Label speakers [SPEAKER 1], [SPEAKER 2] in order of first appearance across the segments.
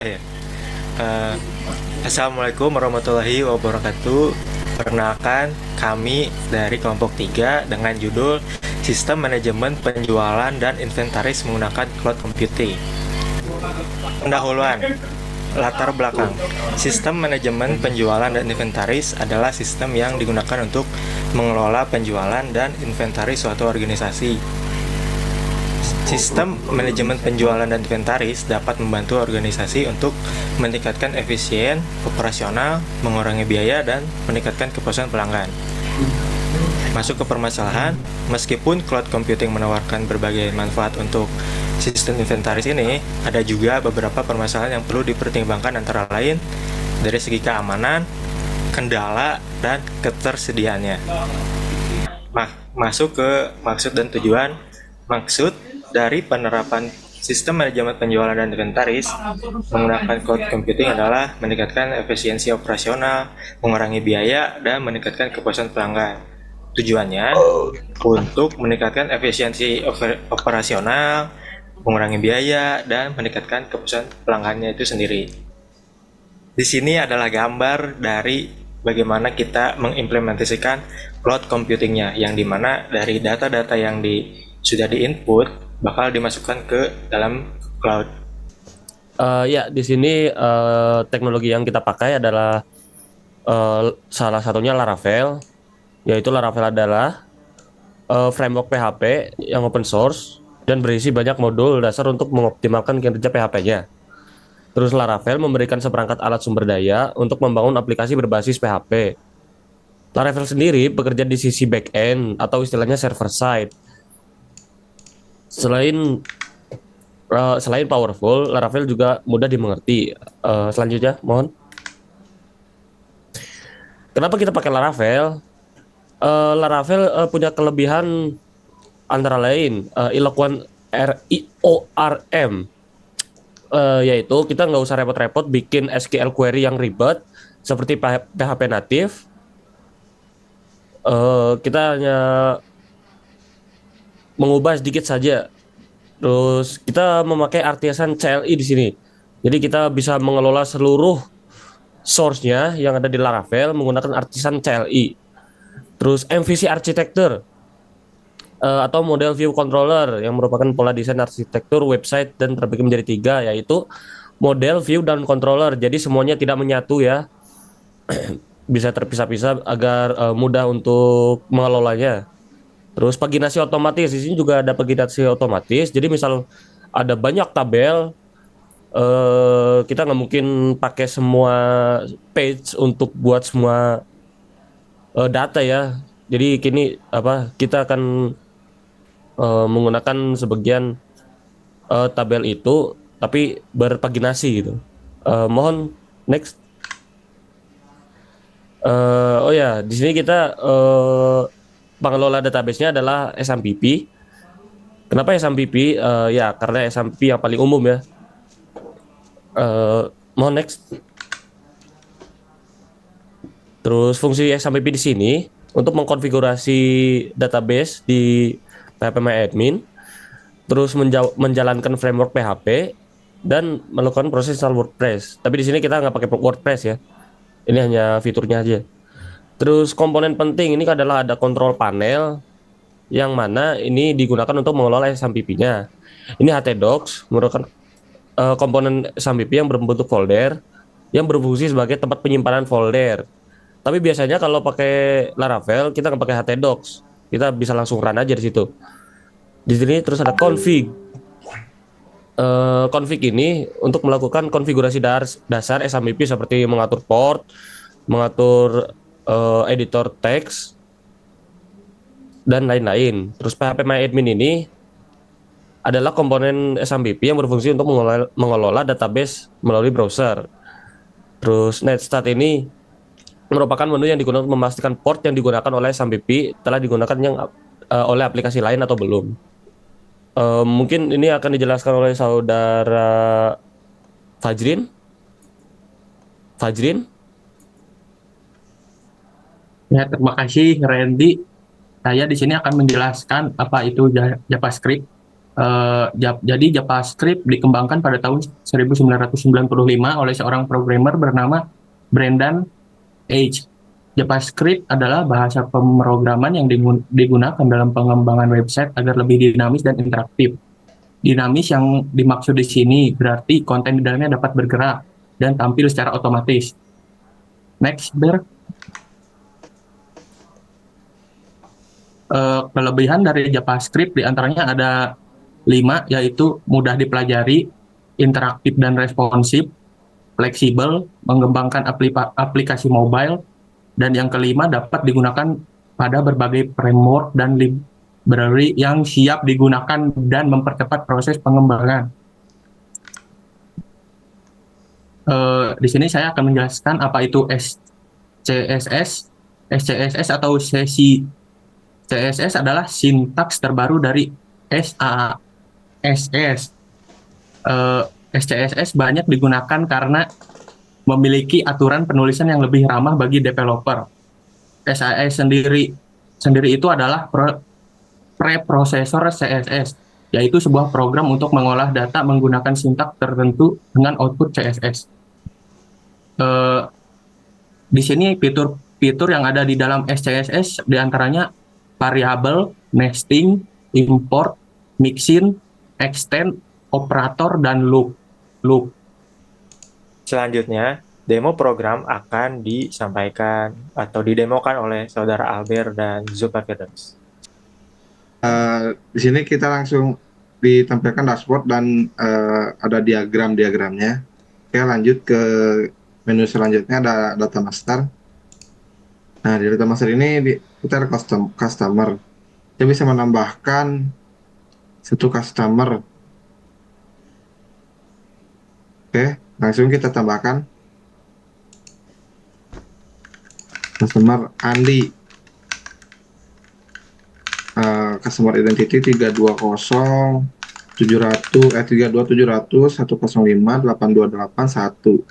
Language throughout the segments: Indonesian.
[SPEAKER 1] Ya. Eh, Assalamualaikum warahmatullahi wabarakatuh. Perkenalkan, kami dari kelompok 3 dengan judul Sistem Manajemen Penjualan dan Inventaris menggunakan Cloud Computing. Pendahuluan, latar belakang. Sistem manajemen penjualan dan inventaris adalah sistem yang digunakan untuk mengelola penjualan dan inventaris suatu organisasi. Sistem manajemen penjualan dan inventaris dapat membantu organisasi untuk meningkatkan efisien operasional, mengurangi biaya, dan meningkatkan kepuasan pelanggan. Masuk ke permasalahan, meskipun cloud computing menawarkan berbagai manfaat untuk sistem inventaris ini, ada juga beberapa permasalahan yang perlu dipertimbangkan, antara lain dari segi keamanan, kendala, dan ketersediaannya. Masuk ke maksud dan tujuan. Maksud dari penerapan sistem manajemen penjualan dan inventaris menggunakan cloud computing adalah meningkatkan efisiensi operasional, mengurangi biaya, dan meningkatkan kepuasan pelanggan. Tujuannya untuk meningkatkan efisiensi operasional, mengurangi biaya, dan meningkatkan kepuasan pelanggannya itu sendiri. Di sini adalah gambar dari bagaimana kita mengimplementasikan cloud computingnya, yang dimana dari data-data yang sudah di-input bakal dimasukkan ke dalam cloud.
[SPEAKER 2] Ya, di sini teknologi yang kita pakai adalah salah satunya Laravel, yaitu Laravel adalah framework PHP yang open source dan berisi banyak modul dasar untuk mengoptimalkan kinerja PHP-nya. Terus Laravel memberikan seperangkat alat sumber daya untuk membangun aplikasi berbasis PHP. Laravel sendiri bekerja di sisi back-end atau istilahnya server side. Selain powerful, Laravel juga mudah dimengerti. Selanjutnya, mohon. Kenapa kita pakai Laravel? Laravel punya kelebihan antara lain Eloquent RIORM, yaitu kita nggak usah repot-repot bikin SQL query yang ribet seperti PHP native. Kita hanya mengubah sedikit saja. Terus kita memakai artisan CLI di sini. Jadi kita bisa mengelola seluruh source-nya yang ada di Laravel menggunakan artisan CLI. Terus MVC Architecture atau model view controller yang merupakan pola desain arsitektur website dan terbagi menjadi tiga, yaitu model, view, dan controller. Jadi semuanya tidak menyatu ya, bisa terpisah-pisah agar mudah untuk mengelolanya. Terus paginasi otomatis, di sini juga ada paginasi otomatis. Jadi misal ada banyak tabel, kita nggak mungkin pakai semua page untuk buat semua data ya. Jadi kini kita akan menggunakan sebagian tabel itu tapi berpaginasi gitu. Mohon next. Oh ya, di sini kita pengelola database-nya adalah SMPP. Kenapa SMPP? Ya karena SMPP yang paling umum ya. Mohon next. Terus fungsi SMPP di sini untuk mengkonfigurasi database di PHP terus menjalankan framework PHP dan melakukan proses install WordPress. Tapi di sini kita nggak pakai WordPress ya. Ini hanya fiturnya aja. Terus komponen penting ini adalah ada control panel yang mana ini digunakan untuk mengelola SMPP-nya. Ini htdocs merupakan komponen SMPP yang berbentuk folder yang berfungsi sebagai tempat penyimpanan folder. Tapi biasanya kalau pakai Laravel kita nggak pakai htdocs, kita bisa langsung run aja di situ. Di sini terus ada config. Config ini untuk melakukan konfigurasi dasar SMPP seperti mengatur port, mengatur editor teks, dan lain-lain. Terus PHP ini adalah komponen SMPP yang berfungsi untuk mengelola database melalui browser. Terus Netstat ini merupakan menu yang digunakan untuk memastikan port yang digunakan oleh SMPP telah digunakan oleh aplikasi lain atau belum. Mungkin ini akan dijelaskan oleh saudara Fajrin. Fajrin.
[SPEAKER 3] Ya, terima kasih Randy. Saya di sini akan menjelaskan apa itu JavaScript. Jadi JavaScript dikembangkan pada tahun 1995 oleh seorang programmer bernama Brendan Eich. JavaScript adalah bahasa pemrograman yang digunakan dalam pengembangan website agar lebih dinamis dan interaktif. Dinamis yang dimaksud di sini berarti konten di dalamnya dapat bergerak dan tampil secara otomatis. Next, Ber. Kelebihan dari JavaScript diantaranya ada 5, yaitu mudah dipelajari, interaktif dan responsif, fleksibel, mengembangkan aplikasi mobile, dan yang kelima dapat digunakan pada berbagai framework dan library yang siap digunakan dan mempercepat proses pengembangan. Di sini saya akan menjelaskan apa itu SCSS. SCSS atau sesi CSS adalah sintaks terbaru dari SAS. SCSS banyak digunakan karena memiliki aturan penulisan yang lebih ramah bagi developer. SAS sendiri itu adalah preprosesor CSS, yaitu sebuah program untuk mengolah data menggunakan sintaks tertentu dengan output CSS. Di sini fitur-fitur yang ada di dalam SCSS diantaranya variabel, nesting, import, mixin, extend, operator, dan loop.
[SPEAKER 1] Selanjutnya, demo program akan disampaikan atau didemokan oleh saudara Albert dan Zulfa Firdaus.
[SPEAKER 4] Di sini kita langsung ditampilkan dashboard dan ada diagram-diagramnya. Oke, lanjut ke menu selanjutnya, ada data master. Nah, di data master ini kita ada customer. Kita bisa menambahkan satu customer. Oke, langsung kita tambahkan customer Andi. Customer identity 320 700 32 700 105 8281.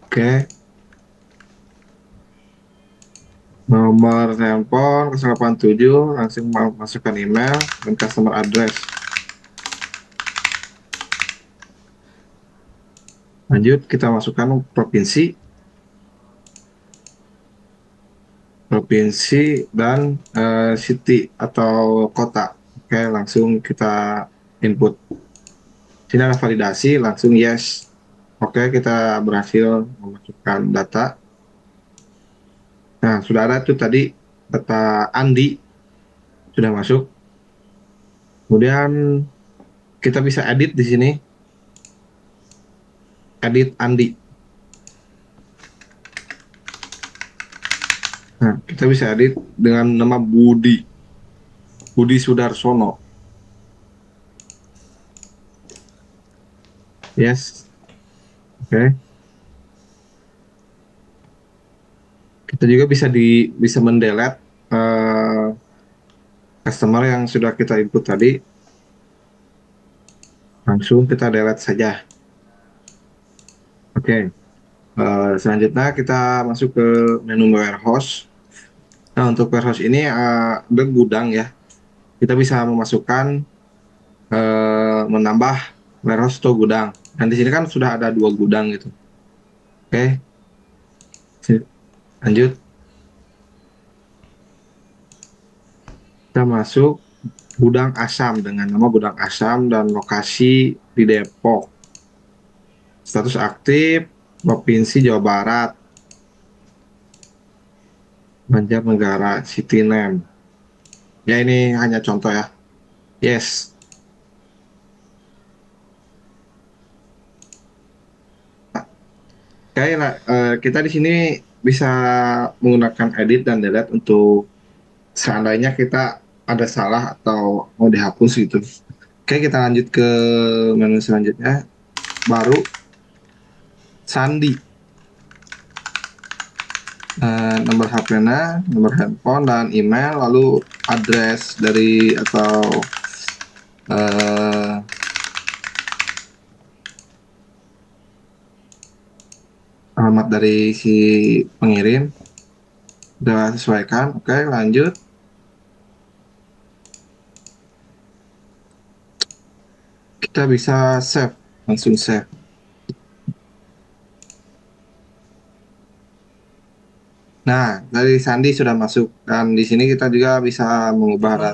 [SPEAKER 4] Oke. Nomor handphone 087, langsung masukkan email dan customer address. Lanjut kita masukkan provinsi dan city atau kota. Oke, langsung kita input. Sini ada validasi, langsung yes. Oke, kita berhasil memasukkan data. Nah, sudah ada tuh tadi data Andi sudah masuk. Kemudian kita bisa edit di sini. Edit Andi. Nah, kita bisa edit dengan nama Budi Sudarsono. Yes. Oke. Kita juga bisa mendelete customer yang sudah kita input tadi. Langsung kita delete saja. Oke. Selanjutnya kita masuk ke menu warehouse. Nah, untuk warehouse ini ada gudang ya. Kita bisa memasukkan menambah warehouse atau gudang. Dan di sini kan sudah ada 2 gudang gitu. Oke. Lanjut. Kita masuk gudang Asam dengan nama gudang Asam dan lokasi di Depok. Status aktif Provinsi Jawa Barat. Banjarnegara, city name. Ya, ini hanya contoh ya. Yes. Oke, kita di sini bisa menggunakan edit dan delete untuk seandainya kita ada salah atau mau dihapus gitu. Oke, kita lanjut ke menu selanjutnya. Baru Sandi. Nomor HP-nya, nomor handphone dan email, lalu address dari atau alamat dari si pengirim udah sesuaikan. Oke, lanjut. kita bisa save, langsung save. Nah, dari sandi sudah masuk dan di sini kita juga bisa mengubah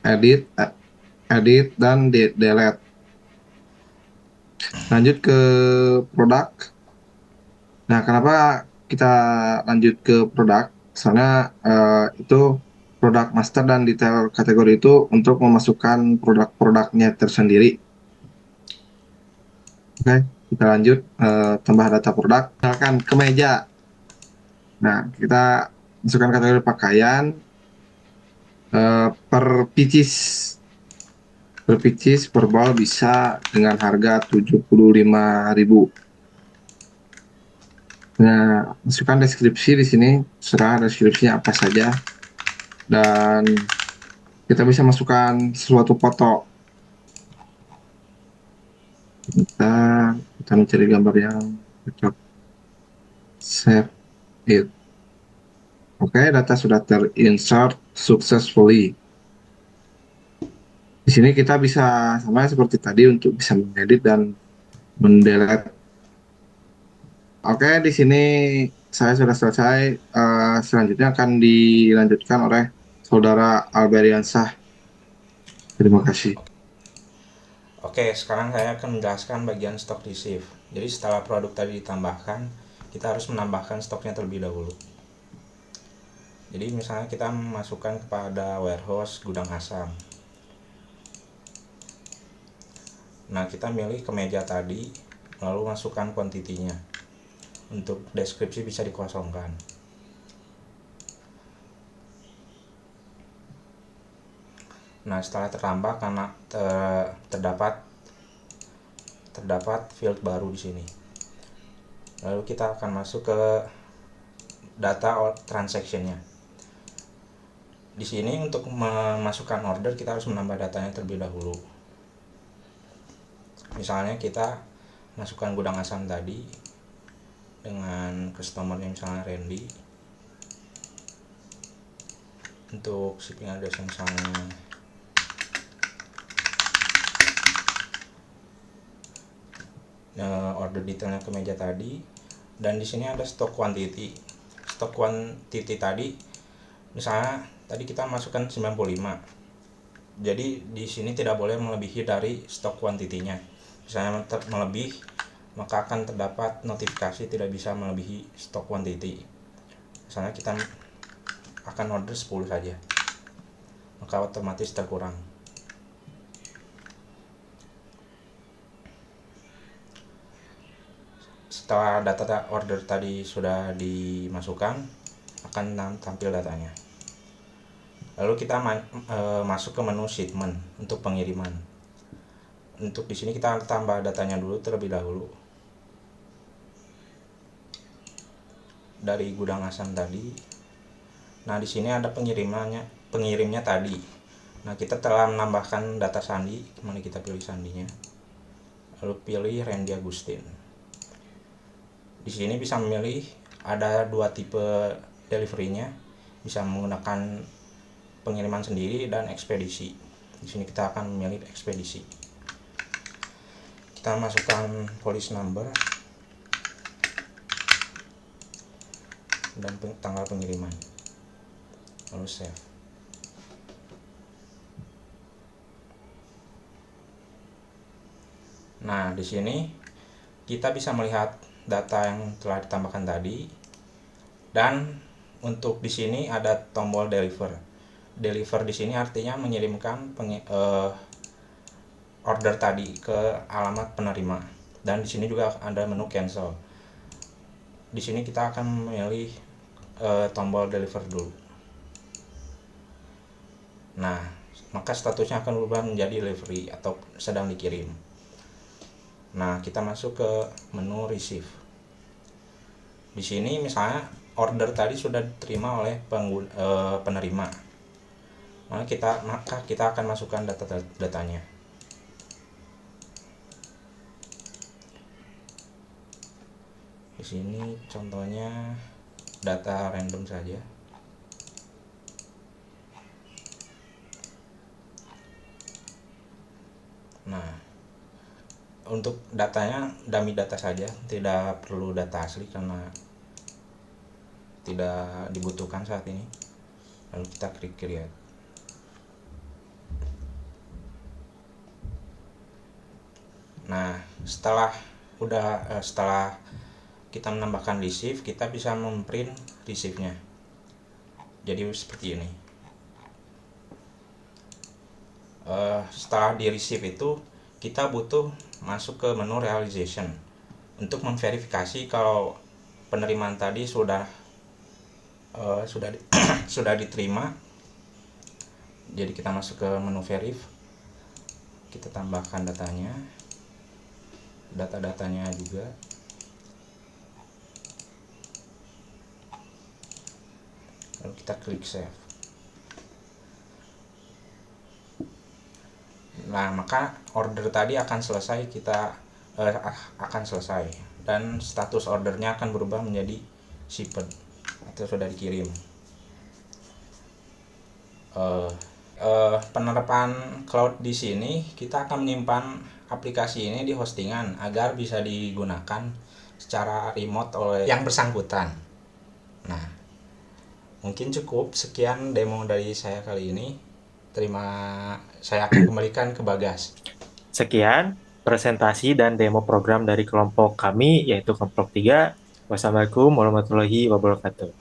[SPEAKER 4] edit, edit dan delete. Lanjut ke produk. Nah, kenapa kita lanjut ke produk? Soalnya itu produk master dan detail kategori itu untuk memasukkan produk-produknya tersendiri. Oke, kita lanjut tambah data produk. Misalkan kemeja. Nah, kita masukkan kategori pakaian per pieces. Per pieces per bal bisa dengan harga 75.000. Nah, masukkan deskripsi di sini, serah deskripsinya apa saja, dan kita bisa masukkan suatu foto. Kita, kita mencari gambar yang cocok. Save it. Oke, data sudah terinsert successfully. Di sini kita bisa sama seperti tadi untuk bisa mengedit dan mendelete. Oke, di sini saya sudah selesai. Selanjutnya akan dilanjutkan oleh Saudara Alberiansah. Terima kasih.
[SPEAKER 5] Oke, sekarang saya akan menjelaskan bagian stock receive. Jadi setelah produk tadi ditambahkan, kita harus menambahkan stoknya terlebih dahulu. Jadi misalnya kita memasukkan kepada warehouse gudang asam. Nah, kita milih kemeja tadi, lalu masukkan kuantitinya. Untuk deskripsi bisa dikosongkan. Nah, setelah tertambah karena terdapat field baru di sini. Lalu kita akan masuk ke data transaction-nya. Di sini untuk memasukkan order kita harus menambah datanya terlebih dahulu. Misalnya kita masukkan gudang asam tadi dengan customer-nya misalnya Randy. Untuk shipping address misalnya order detailnya ke meja tadi, dan di sini ada stok quantity. Stok quantity tadi misalnya tadi kita masukkan 95. Jadi di sini tidak boleh melebihi dari stok quantity-nya. Misalnya melebih, maka akan terdapat notifikasi tidak bisa melebihi stok quantity. Misalnya kita akan order 10 saja, maka otomatis terkurang. Setelah data order tadi sudah dimasukkan, akan tampil datanya. Lalu kita masuk ke menu shipment untuk pengiriman. Untuk di sini kita tambah datanya dulu terlebih dahulu. Dari gudang asam tadi. Nah, di sini ada pengirimnya tadi. Nah, kita telah menambahkan data sandi. Mari kita pilih sandinya. Lalu pilih Randy Agustin. Di sini bisa memilih ada 2 tipe delivery-nya, bisa menggunakan pengiriman sendiri dan ekspedisi. Di sini kita akan memilih ekspedisi. Kita masukkan policy number dan tanggal pengiriman, lalu save. Nah, di sini kita bisa melihat data yang telah ditambahkan tadi, dan untuk di sini ada tombol deliver. Deliver di sini artinya mengirimkan order tadi ke alamat penerima, dan di sini juga ada menu cancel. Di sini kita akan memilih tombol deliver dulu. Nah, maka statusnya akan berubah menjadi delivery atau sedang dikirim. Nah, kita masuk ke menu receive. Di sini misalnya order tadi sudah diterima oleh penerima. Maka kita akan masukkan datanya. Di sini contohnya data random saja. Nah, untuk datanya dummy data saja, tidak perlu data asli karena tidak dibutuhkan saat ini. Lalu kita klik create. Nah, setelah kita menambahkan receive, kita bisa memprint receive-nya. Jadi seperti ini. Setelah di receive itu, kita butuh masuk ke menu realization untuk memverifikasi kalau penerimaan tadi sudah diterima. Jadi kita masuk ke menu verif, kita tambahkan data-datanya juga. Lalu kita klik save. Nah, maka order tadi akan selesai, dan status ordernya akan berubah menjadi shipped atau sudah dikirim. Penerapan cloud di sini, kita akan menyimpan aplikasi ini di hostingan agar bisa digunakan secara remote oleh yang bersangkutan. Nah, mungkin cukup sekian demo dari saya kali ini. Saya akan kembalikan ke Bagas.
[SPEAKER 1] Sekian presentasi dan demo program dari kelompok kami, yaitu kelompok 3. Wassalamualaikum warahmatullahi wabarakatuh.